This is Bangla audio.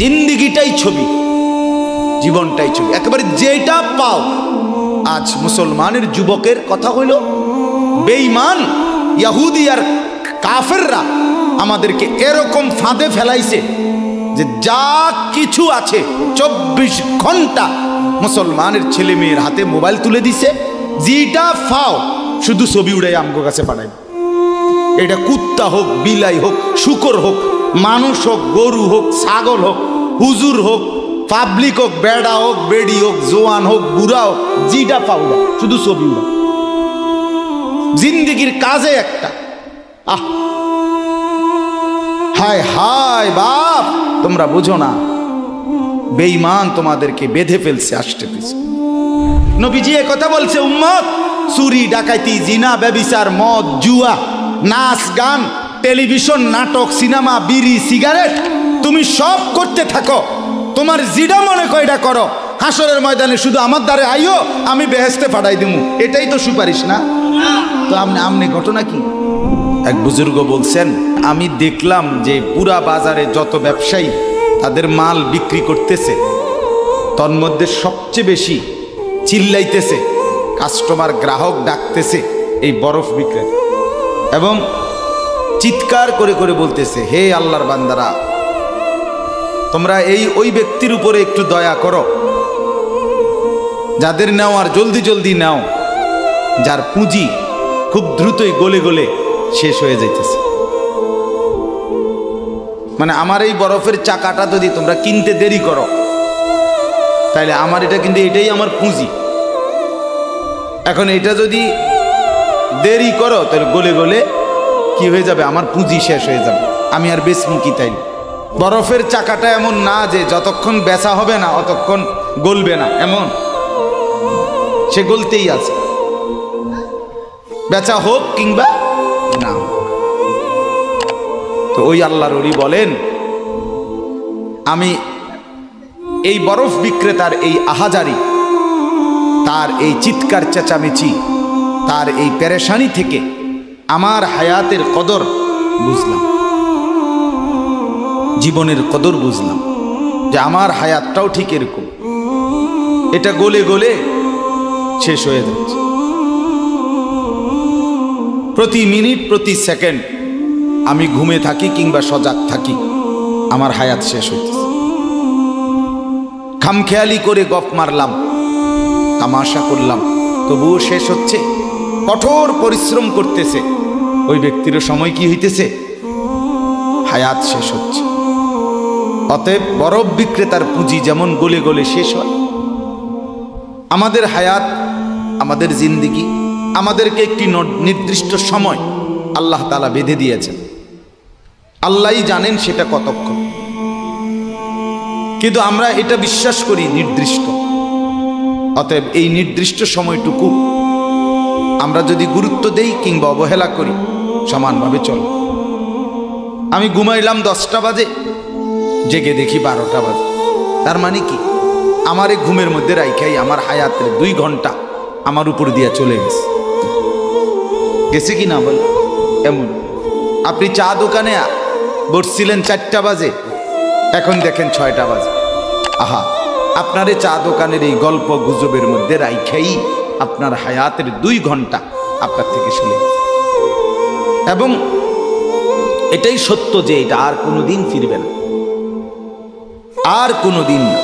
জিন্দিগিটাই ছবি, জীবনটাই ছবি, একেবারে যেটা পাও। আজ মুসলমানের যুবকের কথা হইল বেঈমান ইহুদি আর কাফেররা আমাদেরকে এরকম ফাঁদে ফেলাইছে যে যা কিছু আছে 24 ঘন্টা মুসলমানের ছেলে মেয়ের হাতে মোবাইল তুলে দিছে, যেটা ফাও শুধু ছবি উড়াই আমগো কাছে পাঠাই। এটা কুত্তা হোক, বিলাই হোক, শুকর হোক, মানুষ হোক, গরু হোক, ছাগল হোক, হুজুর হোক, পাবলিক হোক, বেড়া হোক, বেড়ি হোক, জোয়ান হোক, বুড়া হোক, যেটা পাও শুধু ছবি উড়া। জিন্দিগির কাজে একটা আহ হায় হায় বাপ, তোমরা বুঝো না বেঈমান তোমাদেরকে বেঁধে ফেলছে আষ্টে পিছে। নবীজি কথা বলছে, উম্মত চুরি ডাকাতি জিনা ব্যভিচার মদ জুয়া নাচ গান টেলিভিশন নাটক সিনেমা বিড়ি সিগারেট তুমি সব করতে থাকো, তোমার জিডা মনে কয়টা করো, হাসরের ময়দানে শুধু আমার দ্বারে আইও, আমি বেহেশতে পাঠাই দিমু। এটাই তো সুপারিশ না? তো আমনে ঘটনা কি? এক বুজুর্গ বলছেন, আমি দেখলাম যে পুরা বাজারে যত ব্যবসায়ী তাদের মাল বিক্রি করতেছে, তন্মধ্যে সবচেয়ে বেশি চিল্লাইতেছে, কাস্টমার গ্রাহক ডাকতেছে এই বরফ বিক্রেতা, এবং চিৎকার করে করে বলতেছে, হে আল্লাহর বান্দারা, তোমরা ওই ব্যক্তির উপরে একটু দয়া করো, যাদের নেওয়ার জলদি জলদি নাও, যার পুঁজি খুব দ্রুতই গলে গলে শেষ হয়ে যাইতেছে। মানে আমার এই বরফের চাকাটা যদি তোমরা কিনতে দেরি করো, তাহলে আমার এটা কিন্তু এটাই আমার পুঁজি, এখন এটা যদি দেরি করো তাহলে গলে গলে কি হয়ে যাবে, আমার পুঁজি শেষ হয়ে যাবে, আমি আর বেচমু কি? তাই বরফের চাকাটা এমন না যে যতক্ষণ বেচা হবে না অতক্ষণ গলবে না, এমন সে গলতেই আছে, বেচা হোক কিংবা না। তো ওই আল্লাহর ওলি বলেন, আমি এই বরফ বিক্রেতার এই আহাজারি, তার এই চিৎকার চেঁচামেচি, তার এই পেরেশানি থেকে আমার হায়াতের কদর বুঝলাম, জীবনের কদর বুঝলাম, যে আমার হায়াতটাও ঠিক এরকম, এটা গলে গলে শেষ হয়ে যাচ্ছে। প্রতি মিনিট প্রতি সেকেন্ড আমি ঘুমে থাকি কিংবা সজাগ থাকি, আমার হায়াত শেষ হইতেছে। খামখেয়ালি করে গপ মারলাম, তামাশা করলাম, তবুও শেষ হচ্ছে। কঠোর পরিশ্রম করতেছে ওই ব্যক্তির সময় কি হইতেছে, হায়াত শেষ হচ্ছে। অতএব বরফ বিক্রেতার পুঁজি যেমন গলে গলে শেষ হয়, আমাদের হায়াত, আমাদের জিন্দিগি, আমাদেরকে একটি নির্দিষ্ট সময় আল্লাহ তাআলা বেঁধে দিয়েছেন, আল্লাহই জানেন সেটা কতক্ষণ, কিন্তু আমরা এটা বিশ্বাস করি নির্দিষ্ট। অতএব এই নির্দিষ্ট সময়টুকু আমরা যদি গুরুত্ব দেই কিংবা অবহেলা করি, সমানভাবে চল। আমি ঘুমাইলাম 10টা বাজে, জেগে দেখি 12টা বাজে, তার মানে কি, আমার এই ঘুমের মধ্যে রাইখাই আমার হায়াতের 2 ঘন্টা আমার উপর দিয়া চলে গেছে, গেছে কি না বল? এমন আপনি চা দোকানে বসছিলেন 4টা বাজে, এখন দেখেন 6টা বাজে, আহা, আপনার এই চা দোকানের এই গল্প গুজবের মধ্যে রাইখাই আপনার হায়াতের 2 ঘন্টা আপনার থেকে চলে গেছে। এবং এটাই সত্য যে এটা আর কোনোদিন ফিরবে না, আর কোনোদিন না।